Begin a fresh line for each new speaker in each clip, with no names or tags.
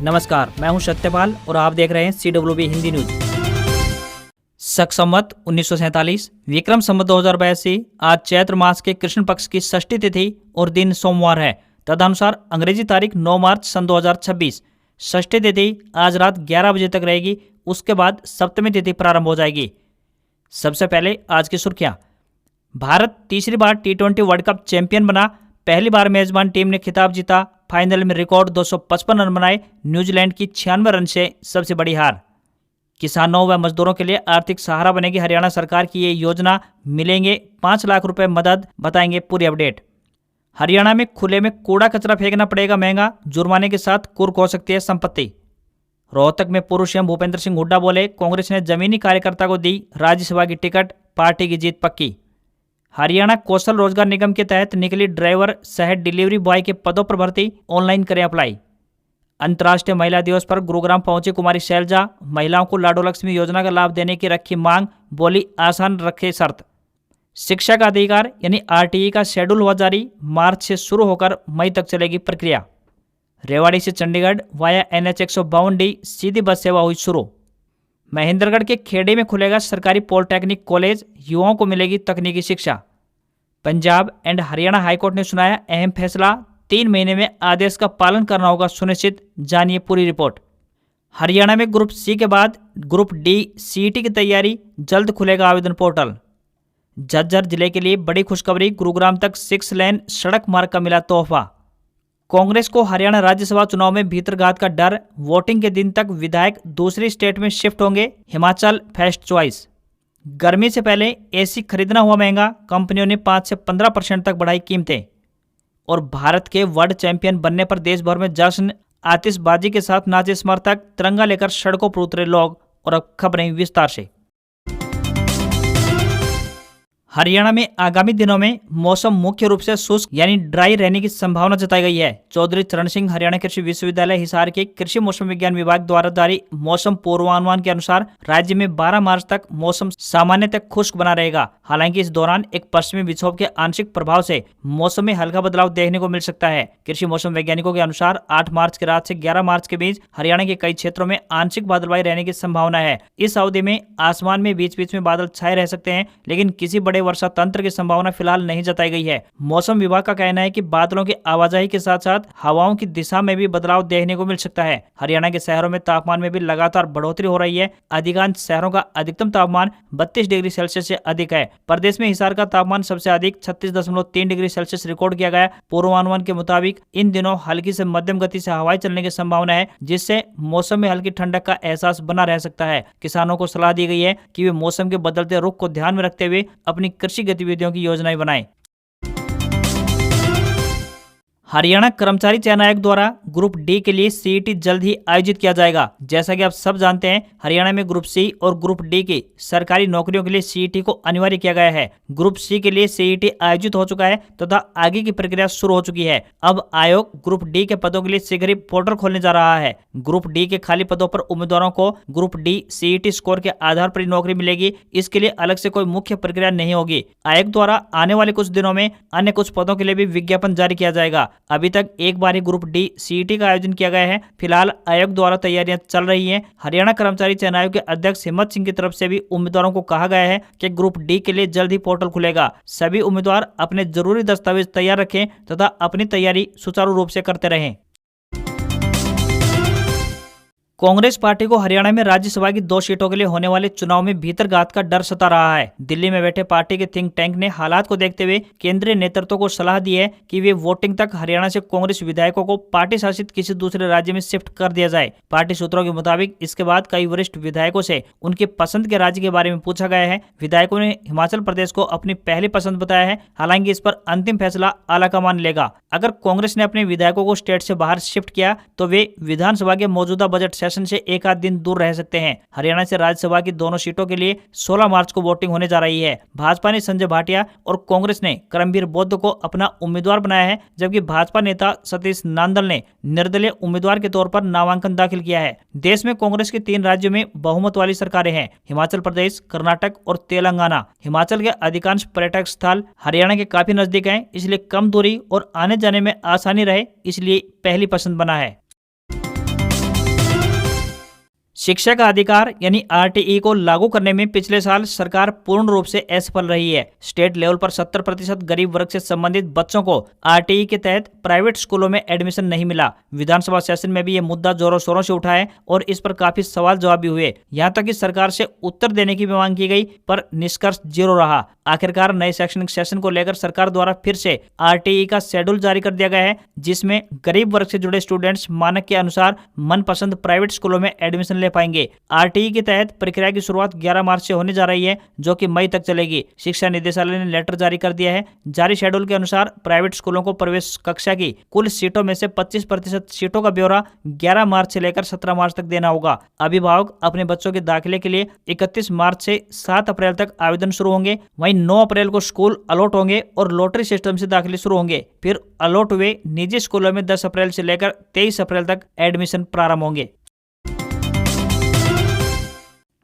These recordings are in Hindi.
नमस्कार, मैं हूं सत्यपाल और आप देख रहे हैं CWB हिंदी न्यूज। शक संवत 1947 विक्रम संवत 2082 आज चैत्र मास के कृष्ण पक्ष की षष्ठी तिथि और दिन सोमवार है। तदनुसार अंग्रेजी तारीख 9 मार्च सन 2026। षष्ठी तिथि आज रात 11 बजे तक रहेगी। उसके बाद सप्तमी तिथि प्रारंभ हो जाएगी। सबसे पहले आज की सुर्खियां। भारत तीसरी बार T20 वर्ल्ड कप चैंपियन बना। पहली बार मेजबान टीम ने खिताब जीता। फाइनल में रिकॉर्ड 255 रन बनाए। न्यूजीलैंड की 96 रन से सबसे बड़ी हार। किसानों व मजदूरों के लिए आर्थिक सहारा बनेगी हरियाणा सरकार की ये योजना। मिलेंगे 5 लाख रुपए मदद, बताएंगे पूरी अपडेट। हरियाणा में खुले में कूड़ा कचरा फेंकना पड़ेगा महंगा, जुर्माने के साथ कुर्क हो सकती है संपत्ति। रोहतक में पूर्व सीएम भूपेंद्र सिंह हुड्डा बोले, कांग्रेस ने जमीनी कार्यकर्ता को दी राज्यसभा की टिकट, पार्टी की जीत पक्की। हरियाणा कौशल रोजगार निगम के तहत निकली ड्राइवर सह डिलीवरी बॉय के पदों पर भर्ती, ऑनलाइन करें अप्लाई। अंतर्राष्ट्रीय महिला दिवस पर गुरुग्राम पहुंची कुमारी शैलजा, महिलाओं को लाडो लक्ष्मी योजना का लाभ देने की रखी मांग, बोली आसान रखे शर्त। शिक्षा का अधिकार यानी RTE का शेड्यूल हुआ जारी, मार्च से शुरू होकर मई तक चलेगी प्रक्रिया। रेवाड़ी से चंडीगढ़ वाया NH 152D सीधी बस सेवा हुई शुरू। महेंद्रगढ़ के खेड़ी में खुलेगा सरकारी पॉलिटेक्निक कॉलेज, युवाओं को मिलेगी तकनीकी शिक्षा। पंजाब एंड हरियाणा हाईकोर्ट ने सुनाया अहम फैसला, 3 महीने में आदेश का पालन करना होगा सुनिश्चित, जानिए पूरी रिपोर्ट। हरियाणा में ग्रुप C के बाद ग्रुप D CET की तैयारी, जल्द खुलेगा आवेदन पोर्टल। झज्जर जिले के लिए बड़ी खुशखबरी, गुरुग्राम तक 6 लेन सड़क मार्ग का मिला तोहफा। कांग्रेस को हरियाणा राज्यसभा चुनाव में भीतरघात का डर, वोटिंग के दिन तक विधायक दूसरी स्टेट में शिफ्ट होंगे, हिमाचल फर्स्ट चॉइस। गर्मी से पहले AC खरीदना हुआ महंगा, कंपनियों ने 5 से 15% तक बढ़ाई कीमतें। और भारत के वर्ल्ड चैंपियन बनने पर देश भर में जश्न, आतिशबाजी के साथ नाचे समर्थक, तिरंगा लेकर सड़कों पर उतरे लोग। और अब खबरें विस्तार से। हरियाणा में आगामी दिनों में मौसम मुख्य रूप से शुष्क यानी ड्राई रहने की संभावना जताई गई है। चौधरी चरण सिंह हरियाणा कृषि विश्वविद्यालय हिसार के कृषि मौसम विज्ञान विभाग द्वारा जारी मौसम पूर्वानुमान के अनुसार राज्य में 12 मार्च तक मौसम सामान्यतः खुश्क बना रहेगा। हालांकि इस दौरान एक पश्चिमी विक्षोभ के आंशिक प्रभाव से मौसम में हल्का बदलाव देखने को मिल सकता है। कृषि मौसम वैज्ञानिकों के अनुसार 8 मार्च की रात से 11 मार्च के बीच हरियाणा के कई क्षेत्रों में आंशिक बादलवाई रहने की संभावना है। इस अवधि में आसमान में बीच बीच में बादल छाए रह सकते हैं, लेकिन किसी बड़े वर्षा तंत्र की संभावना फिलहाल नहीं जताई गई है। मौसम विभाग का कहना है कि बादलों की आवाजाही के साथ साथ हवाओं की दिशा में भी बदलाव देखने को मिल सकता है। हरियाणा के शहरों में तापमान में भी लगातार बढ़ोतरी हो रही है। अधिकांश शहरों का अधिकतम तापमान 32 डिग्री सेल्सियस से अधिक है। प्रदेश में हिसार का तापमान सबसे अधिक 36.3 डिग्री सेल्सियस रिकॉर्ड किया गया। पूर्वानुमान के मुताबिक इन दिनों हल्की से मध्यम गति से हवाएं चलने की संभावना है, जिससे मौसम में हल्की ठंडक का एहसास बना रह सकता है। किसानों को सलाह दी गई है कि वे मौसम के बदलते रुख को ध्यान में रखते हुए अपनी कृषि गतिविधियों की योजनाएं बनाएं। हरियाणा कर्मचारी चयन आयोग द्वारा ग्रुप D के लिए CET जल्द ही आयोजित किया जाएगा। जैसा कि आप सब जानते हैं, हरियाणा में ग्रुप C और ग्रुप D की सरकारी नौकरियों के लिए CET को अनिवार्य किया गया है। ग्रुप C के लिए CET आयोजित हो चुका है तथा आगे की प्रक्रिया शुरू हो चुकी है। अब आयोग ग्रुप D के पदों के लिए शीघ्र ही पोर्टल खोलने जा रहा है। ग्रुप D के खाली पदों पर उम्मीदवारों को ग्रुप D CET स्कोर के आधार पर नौकरी मिलेगी। इसके लिए अलग से कोई मुख्य प्रक्रिया नहीं होगी। आयोग द्वारा आने वाले कुछ दिनों में अन्य कुछ पदों के लिए भी विज्ञापन जारी किया जाएगा। अभी तक एक बार ही ग्रुप D CET का आयोजन किया गया है। फिलहाल आयोग द्वारा तैयारियां चल रही हैं। हरियाणा कर्मचारी चयन आयोग के अध्यक्ष हिम्मत सिंह की तरफ से भी उम्मीदवारों को कहा गया है कि ग्रुप D के लिए जल्द ही पोर्टल खुलेगा। सभी उम्मीदवार अपने जरूरी दस्तावेज तैयार रखें तथा अपनी तैयारी सुचारू रूप से करते रहें। कांग्रेस पार्टी को हरियाणा में राज्यसभा की 2 सीटों के लिए होने वाले चुनाव में भीतरघात का डर सता रहा है। दिल्ली में बैठे पार्टी के थिंक टैंक ने हालात को देखते हुए केंद्रीय नेतृत्व को सलाह दी है कि वे वोटिंग तक हरियाणा से कांग्रेस विधायकों को पार्टी शासित किसी दूसरे राज्य में शिफ्ट कर दिया जाए। पार्टी सूत्रों के मुताबिक इसके बाद कई वरिष्ठ विधायकों से उनके पसंद के राज्य के बारे में पूछा गया है। विधायकों ने हिमाचल प्रदेश को अपनी पहली पसंद बताया है। हालांकि इस पर अंतिम फैसला आलाकमान लेगा। अगर कांग्रेस ने अपने विधायकों को स्टेट से बाहर शिफ्ट किया तो वे विधानसभा के मौजूदा बजट सेशन से एक आध दिन दूर रह सकते हैं। हरियाणा से राज्यसभा की दोनों सीटों के लिए 16 मार्च को वोटिंग होने जा रही है। भाजपा ने संजय भाटिया और कांग्रेस ने करमबीर बौद्ध को अपना उम्मीदवार बनाया है, जबकि भाजपा नेता सतीश नांदल ने निर्दलीय उम्मीदवार के तौर पर नामांकन दाखिल किया है। देश में कांग्रेस की 3 राज्यों में बहुमत वाली सरकारें हैं, हिमाचल प्रदेश, कर्नाटक और तेलंगाना। हिमाचल के अधिकांश पर्यटक स्थल हरियाणा के काफी नजदीक हैं, इसलिए कम दूरी और आने जाने में आसानी रहे, इसलिए पहली पसंद बना है। शिक्षा का अधिकार यानी आरटीई को लागू करने में पिछले साल सरकार पूर्ण रूप से असफल रही है। स्टेट लेवल पर 70% गरीब वर्ग से संबंधित बच्चों को आरटीई के तहत प्राइवेट स्कूलों में एडमिशन नहीं मिला। विधानसभा सेशन में भी ये मुद्दा जोरों शोरों से उठा है और इस पर काफी सवाल जवाब भी हुए। यहाँ तक कि सरकार से उत्तर देने की भी मांग की गई, पर निष्कर्ष जीरो रहा। आखिरकार नए शैक्षणिक सेशन को लेकर सरकार द्वारा फिर से आरटीई का शेड्यूल जारी कर दिया गया है, जिसमें गरीब वर्ग से जुड़े स्टूडेंट्स मानक के अनुसार मनपसंद प्राइवेट स्कूलों में एडमिशन ले पाएंगे। आरटीई के तहत प्रक्रिया की शुरुआत 11 मार्च से होने जा रही है, जो कि मई तक चलेगी। शिक्षा निदेशालय ने लेटर जारी कर दिया है। जारी शेड्यूल के अनुसार प्राइवेट स्कूलों को प्रवेश कक्षा की कुल सीटों में से 25% सीटों का ब्यौरा 11 मार्च से लेकर 17 मार्च तक देना होगा। अभिभावक अपने बच्चों के दाखिले के लिए 31 मार्च से 7 अप्रैल तक आवेदन शुरू होंगे। वहीं 9 अप्रैल को स्कूल अलॉट होंगे और लॉटरी सिस्टम से दाखिले शुरू होंगे। फिर अलॉट हुए निजी स्कूलों में 10 अप्रैल से लेकर 23 अप्रैल तक एडमिशन प्रारंभ होंगे।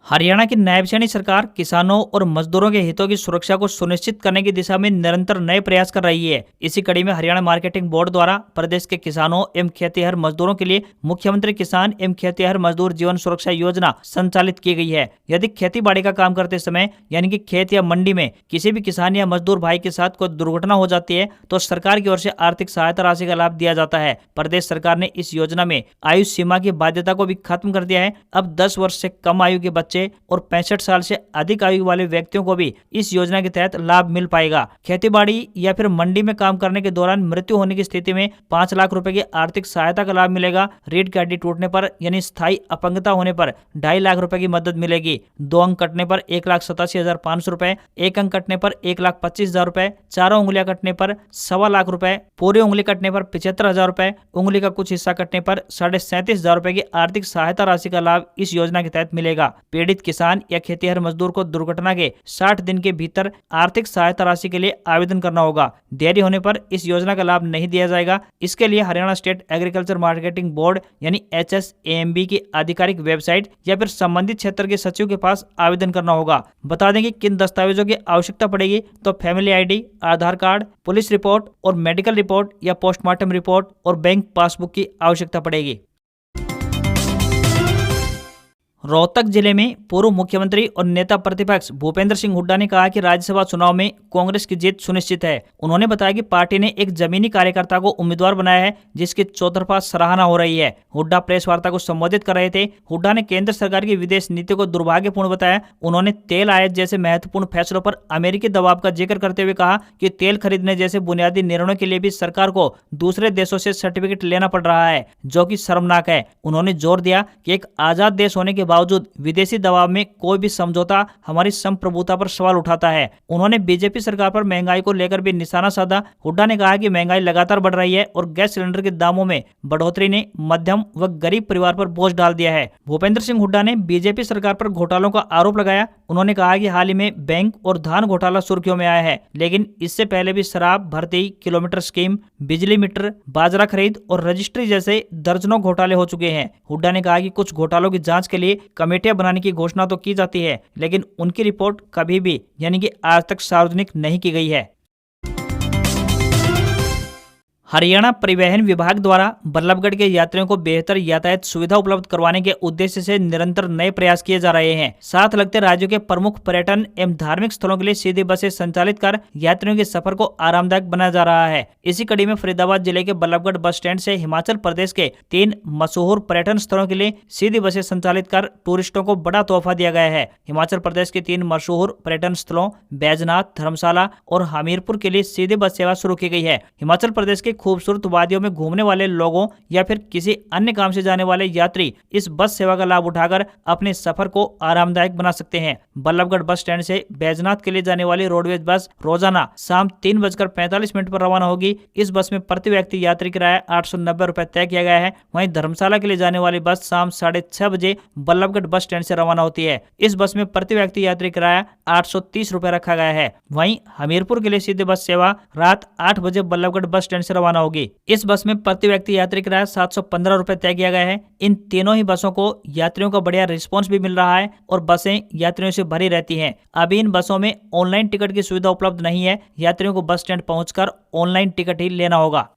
हरियाणा की नायब सैनी सरकार किसानों और मजदूरों के हितों की सुरक्षा को सुनिश्चित करने की दिशा में निरंतर नए प्रयास कर रही है। इसी कड़ी में हरियाणा मार्केटिंग बोर्ड द्वारा प्रदेश के किसानों एवं खेतिहर मजदूरों के लिए मुख्यमंत्री किसान एवं खेतिहर मजदूर जीवन सुरक्षा योजना संचालित की गई है। यदि खेती बाड़ी का काम करते समय यानी कि खेत या मंडी में किसी भी किसान या मजदूर भाई के साथ कोई दुर्घटना हो जाती है तो सरकार की ओर से आर्थिक सहायता राशि का लाभ दिया जाता है। प्रदेश सरकार ने इस योजना में आयु सीमा की बाध्यता को भी खत्म कर दिया है। अब 10 वर्ष से कम आयु के बच्चे और 65 साल से अधिक आयु वाले व्यक्तियों को भी इस योजना के तहत लाभ मिल पाएगा। खेतीबाड़ी या फिर मंडी में काम करने के दौरान मृत्यु होने की स्थिति में 5 लाख रुपए की आर्थिक सहायता का लाभ मिलेगा। रीढ़ की हड्डी टूटने पर यानी स्थायी अपंगता होने पर 2.5 लाख रुपए की मदद मिलेगी। 2 अंक कटने पर 1,87,500 रुपए, 1 अंक कटने पर 1,25,000 रुपए, 4 उंगलियां कटने पर 1.25 लाख रुपए, पूरी उंगली कटने पर 75,000 रुपए, उंगली का कुछ हिस्सा कटने पर 37,500 रुपए की आर्थिक सहायता राशि का लाभ इस योजना के तहत मिलेगा। पीड़ित किसान या खेतीहर मजदूर को दुर्घटना के 60 दिन के भीतर आर्थिक सहायता राशि के लिए आवेदन करना होगा। देरी होने पर इस योजना का लाभ नहीं दिया जाएगा। इसके लिए Haryana state agriculture marketing board यानी HSAMB की आधिकारिक वेबसाइट या फिर संबंधित क्षेत्र के सचिव के पास आवेदन करना होगा। बता दें कि किन दस्तावेजों की आवश्यकता पड़ेगी तो फैमिली ID, आधार कार्ड, पुलिस रिपोर्ट और मेडिकल रिपोर्ट या पोस्टमार्टम रिपोर्ट और बैंक पासबुक की आवश्यकता पड़ेगी। रोहतक जिले में पूर्व मुख्यमंत्री और नेता प्रतिपक्ष भूपेंद्र सिंह हुड्डा ने कहा कि राज्यसभा चुनाव में कांग्रेस की जीत सुनिश्चित है। उन्होंने बताया कि पार्टी ने एक जमीनी कार्यकर्ता को उम्मीदवार बनाया है, जिसकी चौतरफा सराहना हो रही है। हुड्डा प्रेस वार्ता को संबोधित कर रहे थे। हुड्डा ने केंद्र सरकार की विदेश नीति को दुर्भाग्यपूर्ण बताया। उन्होंने तेल आयात जैसे महत्वपूर्ण फैसलों पर अमेरिकी दबाव का जिक्र करते हुए कहा कि तेल खरीदने जैसे बुनियादी निर्णयों के लिए भी सरकार को दूसरे देशों से सर्टिफिकेट लेना पड़ रहा है, जो कि शर्मनाक है। उन्होंने जोर दिया कि एक आजाद देश होने के बावजूद विदेशी दबाव में कोई भी समझौता हमारी संप्रभुता पर सवाल उठाता है। उन्होंने बीजेपी सरकार पर महंगाई को लेकर भी निशाना साधा। हुड्डा ने कहा कि महंगाई लगातार बढ़ रही है और गैस सिलेंडर के दामों में बढ़ोतरी ने मध्यम व गरीब परिवार पर बोझ डाल दिया है। भूपेंद्र सिंह हुड्डा ने बीजेपी सरकार पर घोटालों का आरोप लगाया। उन्होंने कहा कि हाल ही में बैंक और धान घोटाला सुर्खियों में आया है, लेकिन इससे पहले भी शराब भर्ती, किलोमीटर स्कीम, बिजली मीटर, बाजरा खरीद और रजिस्ट्री जैसे दर्जनों घोटाले हो चुके हैं। हुड्डा ने कहा कि कुछ घोटालों की जांच के लिए कमेटियां बनाने की घोषणा तो की जाती है, लेकिन उनकी रिपोर्ट कभी भी यानी कि आज तक सार्वजनिक नहीं की गई है। हरियाणा परिवहन विभाग द्वारा बल्लभगढ़ के यात्रियों को बेहतर यातायात सुविधा उपलब्ध करवाने के उद्देश्य से निरंतर नए प्रयास किए जा रहे हैं। साथ लगते राज्यों के प्रमुख पर्यटन एवं धार्मिक स्थलों के लिए सीधी बसें संचालित कर यात्रियों के सफर को आरामदायक बनाया जा रहा है। इसी कड़ी में फरीदाबाद जिले के बल्लभगढ़ बस स्टैंड से हिमाचल प्रदेश के 3 मशहूर पर्यटन स्थलों के लिए सीधी बसें संचालित कर टूरिस्टों को बड़ा तोहफा दिया गया है। हिमाचल प्रदेश के 3 मशहूर पर्यटन स्थलों बैजनाथ, धर्मशाला और हमीरपुर के लिए सीधी बस सेवा शुरू की गई है। हिमाचल प्रदेश के खूबसूरत वादियों में घूमने वाले लोगों या फिर किसी अन्य काम से जाने वाले यात्री इस बस सेवा का लाभ उठाकर अपने सफर को आरामदायक बना सकते हैं। बल्लभगढ़ बस स्टैंड से बैजनाथ के लिए जाने वाली रोडवेज बस रोजाना शाम 3:45 पर रवाना होगी। इस बस में प्रति व्यक्ति यात्री किराया 890 रुपए तय किया गया है। वहीं धर्मशाला के लिए जाने वाली बस शाम 6:30 बजे बल्लभगढ़ बस स्टैंड से रवाना होती है। इस बस में प्रति व्यक्ति यात्री किराया 830 रुपए रखा गया है। वहीं हमीरपुर के लिए सीधी बस सेवा रात 8 बजे बल्लभगढ़ बस स्टैंड से रवाना होगी। इस बस में प्रति व्यक्ति यात्री किराया 715 रुपए तय किया गया है। इन तीनों ही बसों को यात्रियों का बढ़िया रिस्पांस भी मिल रहा है और बसें यात्रियों से भरी रहती हैं। अभी इन बसों में ऑनलाइन टिकट की सुविधा उपलब्ध नहीं है। यात्रियों को बस स्टैंड पहुंचकर ऑनलाइन टिकट ही लेना होगा।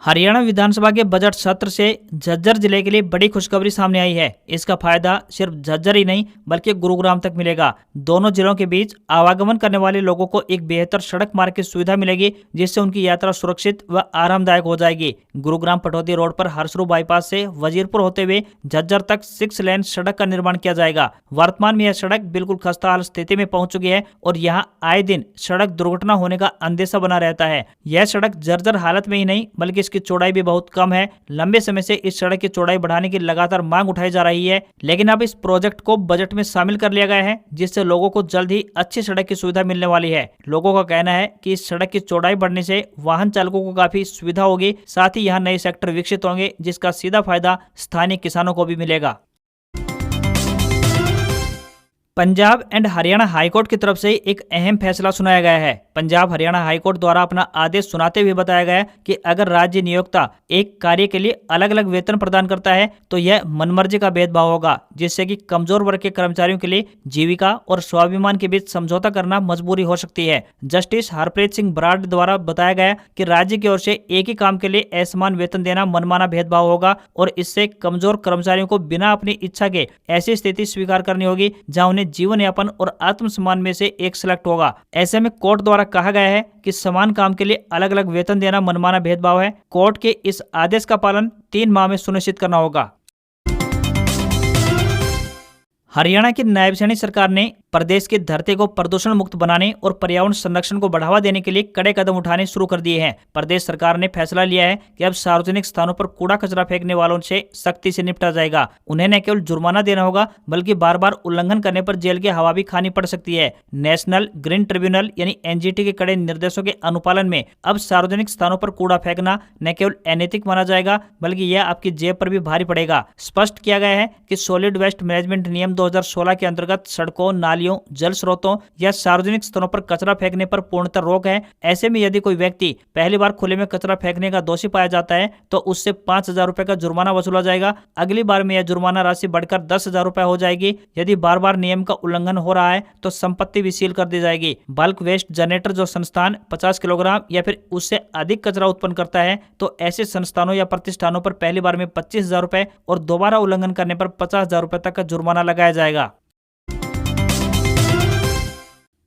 हरियाणा विधानसभा के बजट सत्र से झज्जर जिले के लिए बड़ी खुशखबरी सामने आई है। इसका फायदा सिर्फ झज्जर ही नहीं बल्कि गुरुग्राम तक मिलेगा। दोनों जिलों के बीच आवागमन करने वाले लोगों को एक बेहतर सड़क मार्ग की सुविधा मिलेगी, जिससे उनकी यात्रा सुरक्षित व आरामदायक हो जाएगी। गुरुग्राम पटौदी रोड पर हरसरू बाईपास से वजीरपुर होते हुए झज्जर तक 6 लेन सड़क का निर्माण किया जाएगा। वर्तमान में यह सड़क बिल्कुल खस्ताहाल स्थिति में पहुंच चुकी है और यहाँ आए दिन सड़क दुर्घटना होने का अंदेशा बना रहता है। यह सड़क जर्जर हालत में ही नहीं बल्कि इसकी चौड़ाई भी बहुत कम है। लंबे समय से इस सड़क की चौड़ाई बढ़ाने की लगातार मांग उठाई जा रही है, लेकिन अब इस प्रोजेक्ट को बजट में शामिल कर लिया गया है, जिससे लोगों को जल्द ही अच्छी सड़क की सुविधा मिलने वाली है। लोगों का कहना है कि इस सड़क की चौड़ाई बढ़ने से वाहन चालकों को काफी सुविधा होगी, साथ ही यहाँ नए सेक्टर विकसित होंगे, जिसका सीधा फायदा स्थानीय किसानों को भी मिलेगा। पंजाब एंड हरियाणा हाईकोर्ट की तरफ से एक अहम फैसला सुनाया गया है। पंजाब हरियाणा हाईकोर्ट द्वारा अपना आदेश सुनाते हुए बताया गया कि अगर राज्य नियोक्ता एक कार्य के लिए अलग अलग वेतन प्रदान करता है तो यह मनमर्जी का भेदभाव होगा, जिससे कि कमजोर वर्ग के कर्मचारियों के लिए जीविका और स्वाभिमान के बीच समझौता करना मजबूरी हो सकती है। जस्टिस हरप्रीत सिंह बराड़ द्वारा बताया गया कि राज्य की ओर से एक ही काम के लिए असमान वेतन देना मनमाना भेदभाव होगा और इससे कमजोर कर्मचारियों को बिना अपनी इच्छा के ऐसी स्थिति स्वीकार करनी होगी जहां उन्हें जीवन यापन और आत्मसम्मान में से एक सिलेक्ट होगा। ऐसे में कोर्ट द्वारा कहा गया है कि समान काम के लिए अलग अलग वेतन देना मनमाना भेदभाव है। कोर्ट के इस आदेश का पालन 3 माह में सुनिश्चित करना होगा। हरियाणा की नायब सैनिक सरकार ने प्रदेश की धरती को प्रदूषण मुक्त बनाने और पर्यावरण संरक्षण को बढ़ावा देने के लिए कड़े कदम उठाने शुरू कर दिए हैं। प्रदेश सरकार ने फैसला लिया है कि अब सार्वजनिक स्थानों पर कूड़ा कचरा फेंकने वालों से सख्ती से निपटा जाएगा। उन्हें न केवल जुर्माना देना होगा बल्कि बार बार उल्लंघन करने पर जेल की हवा भी खानी पड़ सकती है। नेशनल ग्रीन ट्रिब्यूनल यानी एनजीटी के कड़े निर्देशों के अनुपालन में अब सार्वजनिक स्थानों पर कूड़ा फेंकना न केवल अनैतिक माना जाएगा बल्कि यह आपकी जेब पर भी भारी पड़ेगा। स्पष्ट किया गया है कि सॉलिड वेस्ट मैनेजमेंट नियम 2016 के अंतर्गत सड़कों, नालियों, जल स्रोतों या सार्वजनिक स्थलों पर कचरा फेंकने पर पूर्णतः रोक है। ऐसे में यदि कोई व्यक्ति पहली बार खुले में कचरा फेंकने का दोषी पाया जाता है तो उससे 5,000 रुपए का जुर्माना वसूला जाएगा। अगली बार में यह जुर्माना राशि बढ़कर 10,000 रुपए हो जाएगी। यदि बार बार नियम का उल्लंघन हो रहा है तो संपत्ति भी सील कर दी जाएगी। बल्क वेस्ट जनरेटर जो संस्थान 50 किलोग्राम या फिर उससे अधिक कचरा उत्पन्न करता है तो ऐसे संस्थानों या प्रतिष्ठानों पर पहली बार में 25,000 रुपए और दोबारा उल्लंघन करने पर 50,000 रुपए तक का जुर्माना लगाया जाएगा।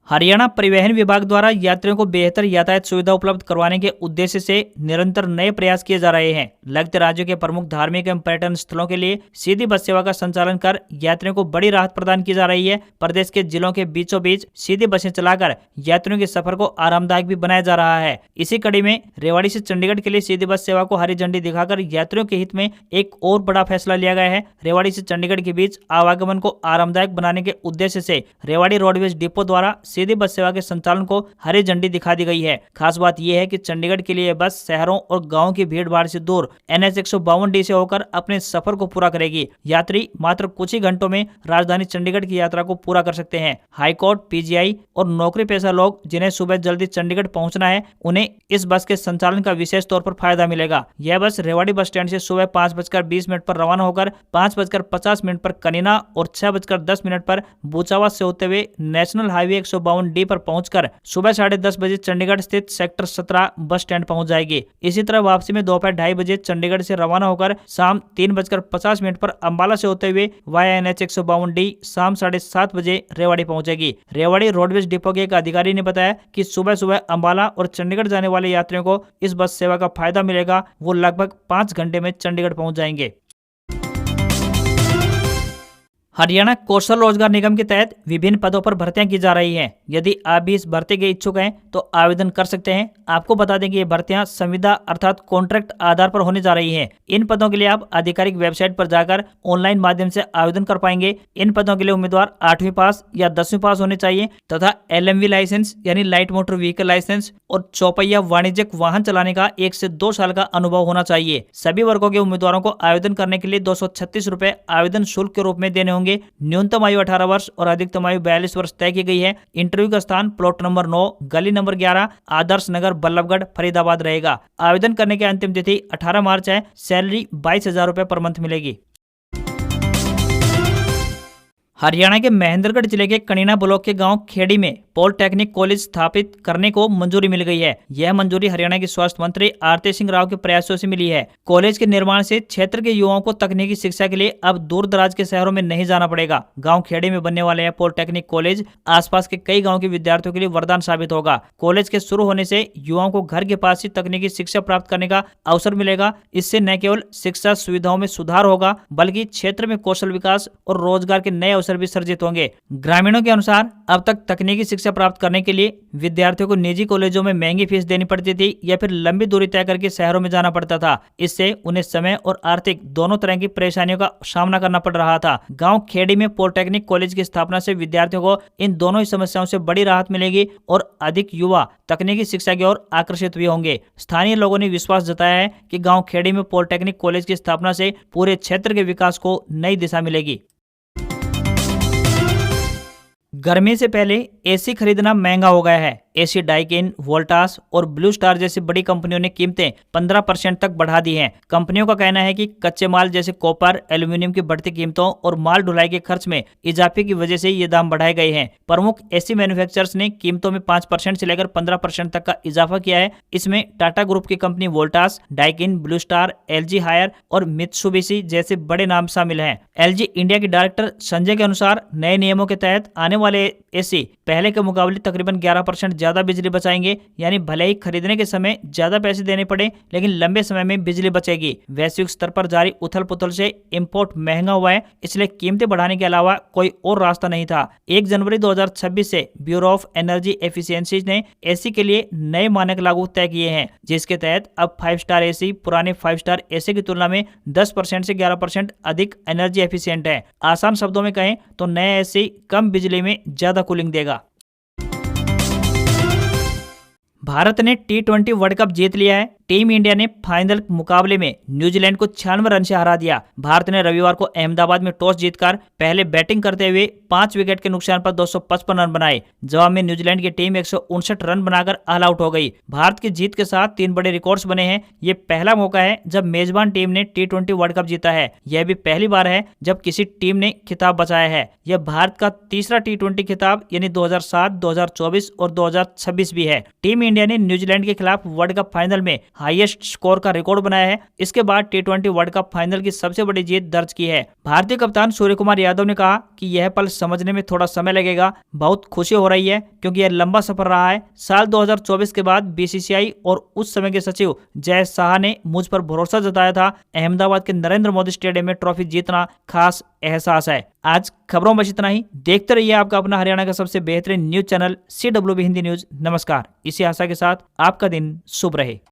हरियाणा परिवहन विभाग द्वारा यात्रियों को बेहतर यातायात सुविधा उपलब्ध करवाने के उद्देश्य से निरंतर नए प्रयास किए जा रहे हैं। लगते राज्यों के प्रमुख धार्मिक एवं पर्यटन स्थलों के लिए सीधी बस सेवा का संचालन कर यात्रियों को बड़ी राहत प्रदान की जा रही है। प्रदेश के जिलों के बीचों बीच सीधी बसें चलाकर यात्रियों के सफर को आरामदायक भी बनाया जा रहा है। इसी कड़ी में रेवाड़ी से चंडीगढ़ के लिए सीधी बस सेवा को हरी झंडी दिखाकर यात्रियों के हित में एक और बड़ा फैसला लिया गया है। रेवाड़ी से चंडीगढ़ के बीच आवागमन को आरामदायक बनाने के उद्देश्य से रेवाड़ी रोडवेज डिपो द्वारा सीधी बस सेवा के संचालन को हरी झंडी दिखा दी गई है। खास बात यह है कि चंडीगढ़ के लिए बस शहरों और गांवों की भीड़ भाड़ से दूर NH 152D से होकर अपने सफर को पूरा करेगी। यात्री मात्र कुछ ही घंटों में राजधानी चंडीगढ़ की यात्रा को पूरा कर सकते हैं। हाईकोर्ट, PGI और नौकरी पेशा लोग जिन्हें सुबह जल्दी चंडीगढ़ पहुंचना है उन्हें इस बस के संचालन का विशेष तौर पर फायदा मिलेगा। यह बस रेवाड़ी बस स्टैंड से सुबह 5:20 पर रवाना होकर 5:50 पर कनीना और 6:10 पर बूचावा से होते हुए नेशनल हाईवे 152D पर पहुंचकर सुबह 10:30 बजे चंडीगढ़ स्थित सेक्टर 17 बस स्टैंड पहुंच जाएगी। इसी तरह वापसी में दोपहर 2:30 बजे चंडीगढ़ से रवाना होकर शाम 3:50 पर अंबाला से होते हुए वाया NH 152D शाम 7:30 बजे रेवाड़ी पहुंचेगी। रेवाड़ी रोडवेज डिपो के एक अधिकारी ने बताया कि सुबह सुबह अंबाला और चंडीगढ़ जाने वाले यात्रियों को इस बस सेवा का फायदा मिलेगा। वो लगभग 5 घंटे में चंडीगढ़ पहुंच जाएंगे। हरियाणा कौशल रोजगार निगम के तहत विभिन्न पदों पर भर्तियां की जा रही हैं। यदि आप भी इस भर्ती के इच्छुक हैं तो आवेदन कर सकते हैं। आपको बता दें कि ये भर्तियां संविदा अर्थात कॉन्ट्रैक्ट आधार पर होने जा रही हैं। इन पदों के लिए आप आधिकारिक वेबसाइट पर जाकर ऑनलाइन माध्यम से आवेदन कर पाएंगे। इन पदों के लिए उम्मीदवार 8वीं पास या 10वीं पास होने चाहिए तथा LMV लाइसेंस यानी लाइट मोटर व्हीकल लाइसेंस और चौपहिया वाणिज्यिक वाहन चलाने का 1 से 2 साल का अनुभव होना चाहिए। सभी वर्गों के उम्मीदवारों को आवेदन करने के लिए 236 रुपए आवेदन शुल्क के रूप में देने होंगे। न्यूनतम आयु 18 वर्ष और अधिकतम आयु 42 वर्ष तय की गई है। इंटरव्यू का स्थान प्लॉट नंबर 9 गली नंबर 11 आदर्श नगर बल्लभगढ़ फरीदाबाद रहेगा। आवेदन करने की अंतिम तिथि 18 मार्च है। सैलरी 22,000 रुपए पर मंथ मिलेगी। हरियाणा के महेंद्रगढ़ जिले के कनीना ब्लॉक के गांव खेड़ी में पॉलिटेक्निक कॉलेज स्थापित करने को मंजूरी मिल गई है। यह मंजूरी हरियाणा के स्वास्थ्य मंत्री आरती सिंह राव के प्रयासों से मिली है। कॉलेज के निर्माण से क्षेत्र के युवाओं को तकनीकी शिक्षा के लिए अब दूर दराज के शहरों में नहीं जाना पड़ेगा। गांव खेड़ी में बनने वाले यह पॉलिटेक्निक कॉलेज आसपास के कई गाँव के विद्यार्थियों के लिए वरदान साबित होगा। कॉलेज के शुरू होने से युवाओं को घर के पास ही तकनीकी शिक्षा प्राप्त करने का अवसर मिलेगा। इससे न केवल शिक्षा सुविधाओं में सुधार होगा, बल्कि क्षेत्र में कौशल विकास और रोजगार के नए अवसर भी सृजित होंगे। ग्रामीणों के अनुसार अब तक तकनीकी शिक्षा प्राप्त करने के लिए विद्यार्थियों को निजी कॉलेजों में महंगी फीस देनी पड़ती थी या फिर लंबी दूरी तय करके शहरों में जाना पड़ता था। इससे उन्हें समय और आर्थिक दोनों तरह की परेशानियों का सामना करना पड़ रहा था। गांव खेड़ी में पॉलिटेक्निक कॉलेज की स्थापना से विद्यार्थियों को इन दोनों ही समस्याओं से बड़ी राहत मिलेगी और अधिक युवा तकनीकी शिक्षा की ओर आकर्षित भी होंगे। स्थानीय लोगों ने विश्वास जताया है कि गांव खेड़ी में पॉलिटेक्निक कॉलेज की स्थापना से पूरे क्षेत्र के विकास को नई दिशा मिलेगी। गर्मी से पहले एसी खरीदना महंगा हो गया है। एसी डाइकिन, वोल्टास और ब्लू स्टार जैसी बड़ी कंपनियों ने कीमतें 15% तक बढ़ा दी हैं। कंपनियों का कहना है कि कच्चे माल जैसे कॉपर, एल्यूमिनियम की बढ़ती कीमतों और माल ढुलाई के खर्च में इजाफे की वजह से ये दाम बढ़ाए गए हैं। प्रमुख एसी मैन्युफैक्चरर्स ने कीमतों में 5% से लेकर 15% तक का इजाफा किया है। इसमें टाटा ग्रुप की company Voltas, Daikin, Blue Star, LG Haier और मित्सुबिशी जैसे बड़े नाम शामिल हैं। एलजी इंडिया के डायरेक्टर संजय के अनुसार नए नियमों के तहत आने वाले एसी पहले के मुकाबले तकरीबन 11% ज्यादा बिजली बचाएंगे। यानी भले ही खरीदने के समय ज्यादा पैसे देने पड़े, लेकिन लंबे समय में बिजली बचेगी। वैश्विक स्तर पर जारी उथल पुथल से इंपोर्ट महंगा हुआ है, इसलिए कीमतें बढ़ाने के अलावा कोई और रास्ता नहीं था। 1 जनवरी 2026 से ब्यूरो ऑफ एनर्जी एफिशिएंसी ने एसी के लिए नए मानक लागू तय किए हैं, जिसके तहत अब 5 स्टार एसी पुराने 5 स्टार एसी की तुलना में 10% से 11% अधिक एनर्जी एफिशिएंट है। आसान शब्दों में कहें तो नया एसी कम बिजली में ज्यादा कूलिंग देगा। भारत ने T20 वर्ल्ड कप जीत लिया है। टीम इंडिया ने फाइनल मुकाबले में न्यूजीलैंड को 96 रन से हरा दिया। भारत ने रविवार को अहमदाबाद में टॉस जीतकर पहले बैटिंग करते हुए 5 विकेट के नुकसान पर 255 रन बनाए। जवाब में न्यूजीलैंड की टीम 159 रन बनाकर ऑल आउट हो गई। भारत की जीत के साथ 3 बड़े रिकॉर्ड्स बने हैं। ये पहला मौका है जब मेजबान टीम ने T20 वर्ल्ड कप जीता है। यह भी पहली बार है जब किसी टीम ने खिताब बचाया है। यह भारत का तीसरा T20 खिताब यानी 2007, 2024 और 2026 भी है। टीम इंडिया ने न्यूजीलैंड के खिलाफ वर्ल्ड कप फाइनल में हाईएस्ट स्कोर का रिकॉर्ड बनाया है। इसके बाद T20 वर्ल्ड कप फाइनल की सबसे बड़ी जीत दर्ज की है। भारतीय कप्तान सूर्य कुमार यादव ने कहा कि यह पल समझने में थोड़ा समय लगेगा। बहुत खुशी हो रही है क्योंकि यह लंबा सफर रहा है। साल 2024 के बाद बीसीसीआई और उस समय के सचिव जय शाह ने मुझ पर भरोसा जताया था। अहमदाबाद के नरेंद्र मोदी स्टेडियम में ट्रॉफी जीतना खास एहसास है। आज खबरों में बस इतना ही। देखते रहिए आपका अपना हरियाणा का सबसे बेहतरीन news channel CWB Hindi news. नमस्कार। इसी आशा के साथ आपका दिन शुभ रहे।